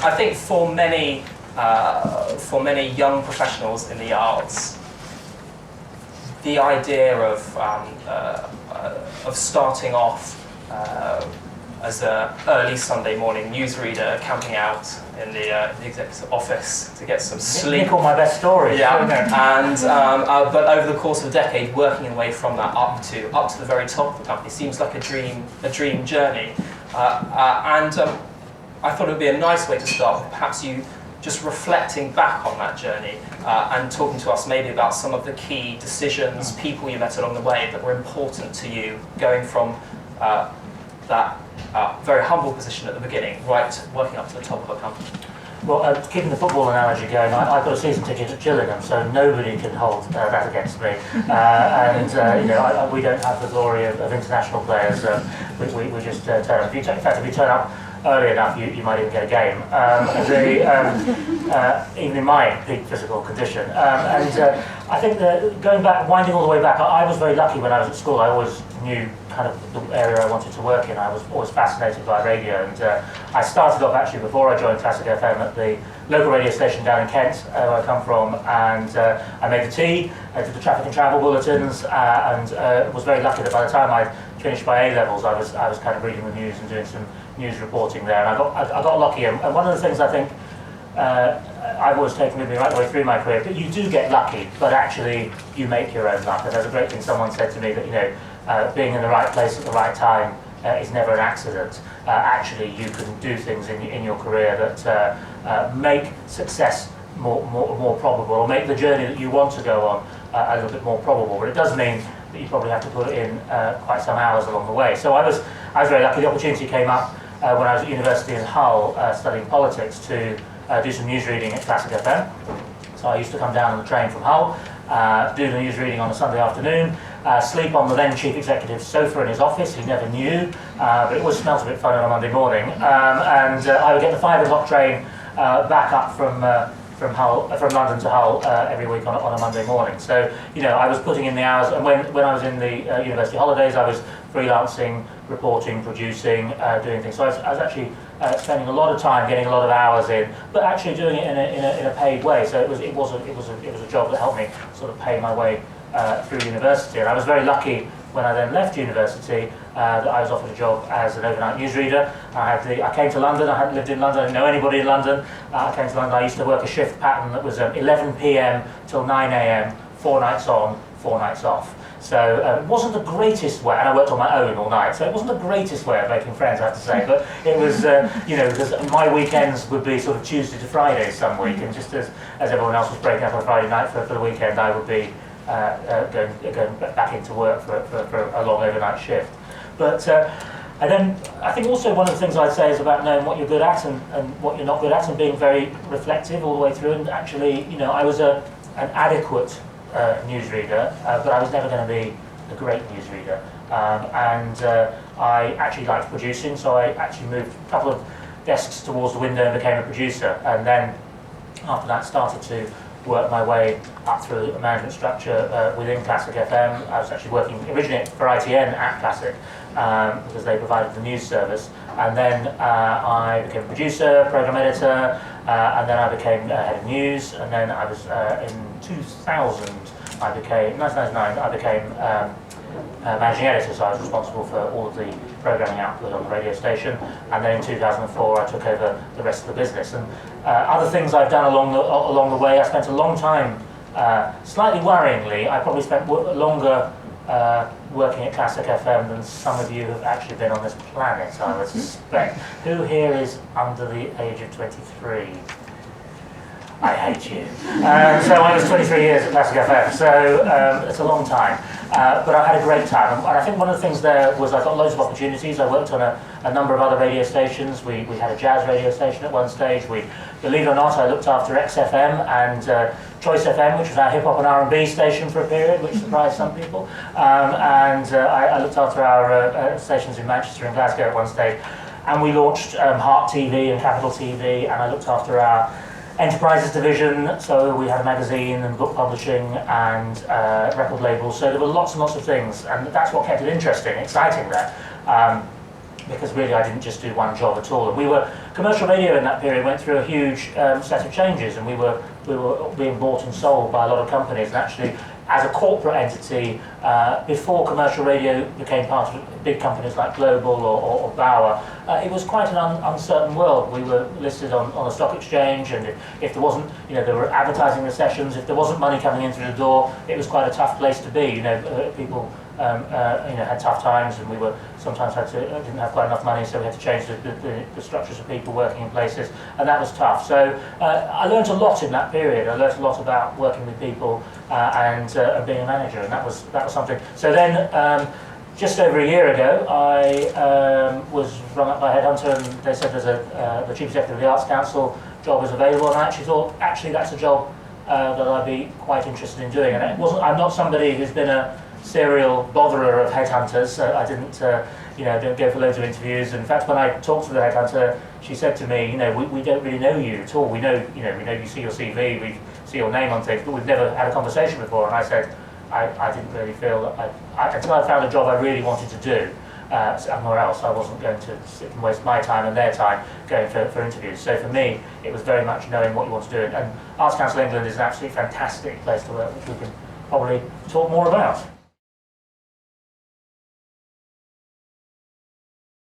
I think for many young professionals in the arts, the idea of starting off as an early Sunday morning newsreader, camping out in the executive office to get some sleep. Nick, all my best stories. Yeah, and but over the course of a decade, working your way from that up to the very top of the company seems like a dream journey. I thought it would be a nice way to start with perhaps you just reflecting back on that journey and talking to us maybe about some of the key decisions, people you met along the way that were important to you, going from that very humble position at the beginning, right, working up to the top of a company. Well, keeping the football analogy going, I've got a season ticket at Gillingham, so nobody can hold that against me. We don't have the glory of international players. We just turn up. In fact, if you turn up early enough, you might even get a game. Even in my peak physical condition. I think that winding all the way back, I was very lucky when I was at school. I always knew kind of the area I wanted to work in. I was always fascinated by radio, and I started off actually before I joined Classic FM at the local radio station down in Kent, where I come from, and I made the tea, I did the traffic and travel bulletins, and was very lucky that by the time I'd finished my A-levels, I was kind of reading the news and doing some news reporting there, and I got lucky. And one of the things I think I've always taken with me right the way through my career, but you do get lucky, but actually you make your own luck. And there's a great thing someone said to me that, being in the right place at the right time is never an accident. Actually, you can do things in your career that make success more probable, or make the journey that you want to go on a little bit more probable. But it does mean that you probably have to put in quite some hours along the way. So I was very lucky. The opportunity came up when I was at university in Hull studying politics to do some news reading at Classic FM. So I used to come down on the train from Hull, do the news reading on a Sunday afternoon, sleep on the then chief executive's sofa in his office. He never knew, but it always smelt a bit fun on a Monday morning. I would get the 5 o'clock train back up from London to Hull every week on a Monday morning. So I was putting in the hours, and when I was in the university holidays, I was freelancing, reporting, producing, doing things. So I was actually spending a lot of time getting a lot of hours in, but actually doing it in a paid way. So it was a job that helped me sort of pay my way through university. And I was very lucky when I then left university that I was offered a job as an overnight newsreader. I came to London. I hadn't lived in London. I didn't know anybody in London. I came to London. I used to work a shift pattern that was 11 p.m. till 9 a.m. 4 nights on, 4 nights off. So it wasn't the greatest way, and I worked on my own all night, so it wasn't the greatest way of making friends, I have to say, but it was, because my weekends would be sort of Tuesday to Friday some week, and just as everyone else was breaking up on Friday night for the weekend, I would be going back into work for a long overnight shift. But I think also one of the things I'd say is about knowing what you're good at and what you're not good at, and being very reflective all the way through, and actually, I was an adequate newsreader, but I was never going to be a great newsreader. I actually liked producing, so I actually moved a couple of desks towards the window and became a producer. And then after that, started to work my way up through a management structure within Classic FM. I was actually working originally for ITN at Classic because they provided the news service. And then I became a producer, program editor, and then I became head of news. And then I was in 1999, I became managing editor, so I was responsible for all of the programming output on the radio station. And then in 2004, I took over the rest of the business. And other things I've done along the way, I spent a long time, slightly worryingly, I probably spent longer working at Classic FM than some of you have actually been on this planet, I would suspect. Who here is under the age of 23? I hate you. So I was 23 years at Classic FM, so it's a long time. But I had a great time, and I think one of the things there was I got loads of opportunities. I worked on a number of other radio stations. We had a jazz radio station at one stage. Believe it or not, I looked after XFM and Choice FM, which was our hip hop and R&B station for a period, which surprised some people. I looked after our stations in Manchester and Glasgow at one stage. And we launched Heart TV and Capital TV, and I looked after our Enterprises division, so we had a magazine and book publishing and record labels, so there were lots and lots of things, and that's what kept it interesting, exciting there. because really I didn't just do one job at all. And commercial radio in that period went through a huge set of changes, and we were being bought and sold by a lot of companies. And actually, as a corporate entity, before commercial radio became part of big companies like Global or Bauer, it was quite an uncertain world. We were listed on a stock exchange, and if there wasn't, there were advertising recessions. If there wasn't money coming in through the door, it was quite a tough place to be. People had tough times, and we were sometimes didn't have quite enough money, so we had to change the structures of people working in places, and that was tough. So I learned a lot in that period. I learned a lot about working with people and being a manager, and that was something. So then, just over a year ago, I was rung up by a headhunter, and they said there's the Chief Executive of the Arts Council job is available, and I actually thought, that's a job that I'd be quite interested in doing. And I'm not somebody who's been a serial botherer of headhunters. I didn't, don't go for loads of interviews. In fact, when I talked to the headhunter, she said to me, we don't really know you at all. We know you see your CV, we see your name on things, but we've never had a conversation before. And I said, I didn't really feel that until I found a job I really wanted to do somewhere else, I wasn't going to sit and waste my time and their time going for interviews. So for me, it was very much knowing what you want to do. And Arts Council England is an absolutely fantastic place to work, which we can probably talk more about.